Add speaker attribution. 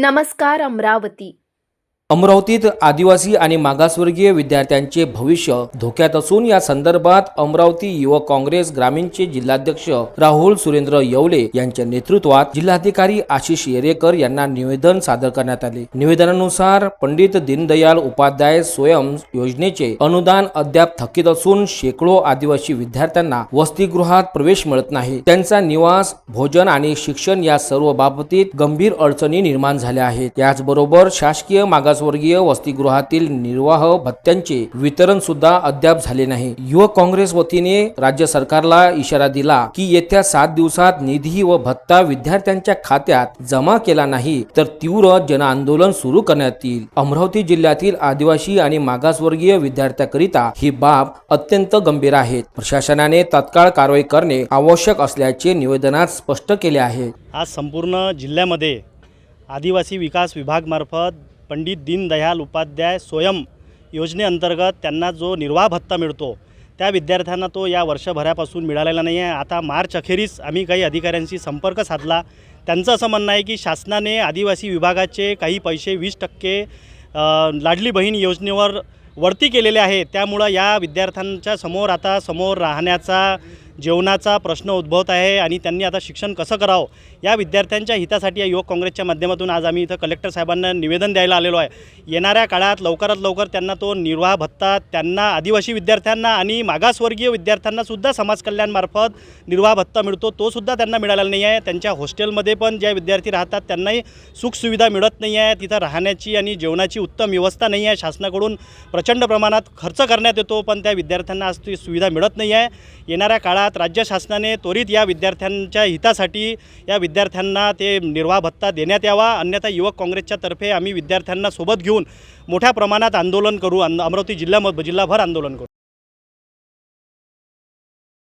Speaker 1: नमस्कार अमरावती।
Speaker 2: अमरावतीत आदिवासी आणि मागासवर्गीय विद्यार्थ्यांचे भविष्य धोक्यात असून या संदर्भात अमरावती युवक काँग्रेस ग्रामीणचे जिल्हाध्यक्ष राहुल सुरेंद्र येवले यांच्या नेतृत्वात जिल्हाधिकारी आशिष येरेकर यांना निवेदन सादर करण्यात आले। निवेदनानुसार पंडित दीनदयाल उपाध्याय स्वयं योजनेचे अनुदान अद्याप थकीत असून शेकडो आदिवासी विद्यार्थ्यांना वसतिगृहात प्रवेश मिळत नाही। त्यांचा निवास, भोजन आणि शिक्षण या सर्व बाबतीत गंभीर अडचणी निर्माण झाल्या आहेत। त्याचबरोबर शासकीय मागासवर्गीय वसतिगृहातील निर्वाह भत्त्यांचे वितरण सुद्धा अद्याप झाले नाही। युवक काँग्रेस वतीने राज्य सरकारला इशारा दिला की येत्या 7 दिवसात निधी व भत्ता विद्यार्थ्यांच्या खात्यात जमा केला नाही तर तीव्र जनआंदोलन सुरू करण्यात येईल। अमरावती जिल्ह्यातील आदिवासी आणि मागासवर्गीय विद्यार्थ्यांकरिता ही बाब अत्यंत गंभीर आहे। प्रशासनाने तात्काळ कारवाई करणे आवश्यक असल्याचे निवेदनात स्पष्ट केले आहे।
Speaker 3: आज संपूर्ण जिल्ह्यामध्ये आदिवासी विकास विभागामार्फत पंडित दीनदयाल उपाध्याय स्वयं योजनेअंतर्गत त्यांना जो निर्वाह भत्ता मिळतो त्या विद्यार्थ्यांना तो या वर्षभरापासून मिळालेला नाही आहे। आता मार्च अखेरीस आम्ही काही अधिकाऱ्यांशी संपर्क साधला। त्यांचं असं म्हणणं आहे की शासनाने आदिवासी विभागाचे काही पैसे 20% लाडली बहीण योजनेवर वरती केलेले आहे। त्यामुळं या विद्यार्थ्यांच्या समोर राहण्याचा, जेवणाचा प्रश्न उद्भवत आहे आणि त्यांनी आता शिक्षण कसं करावं या विद्यार्थ्यांच्या हितासाठी या युवक काँग्रेसच्या माध्यमातून आज आम्ही इथं कलेक्टर साहेबांना निवेदन द्यायला आलेलो आहे। येणाऱ्या काळात लवकरात लवकर त्यांना तो निर्वाह भत्ता, त्यांना आदिवासी विद्यार्थ्यांना आणि मागासवर्गीय विद्यार्थ्यांना सुद्धा समाज कल्याणमार्फत निर्वाह भत्ता मिळतो, तो सुद्धा त्यांना मिळालेला नाही आहे। त्यांच्या हॉस्टेलमध्ये पण जे विद्यार्थी राहतात त्यांनाही सुखसुविधा मिळत नाही आहे। तिथं राहण्याची आणि जेवणाची उत्तम व्यवस्था नाही आहे। शासनाकडून प्रचंड प्रमाणात खर्च करण्यात येतो पण त्या विद्यार्थ्यांना आज ती सुविधा मिळत नाही आहे। येणाऱ्या काळात राज्य शासनाने त्वरित या विद्यार्थ्यांच्या हितासाठी या विद्यार्थ्यांना ते निर्वाह भत्ता देण्यात यावा, अन्यथा युवक काँग्रेसच्या तर्फे आम्ही विद्यार्थ्यांना सोबत घेऊन मोठ्या प्रमाणात आंदोलन करू, अमरावती जिल्ह्याभर आंदोलन करू।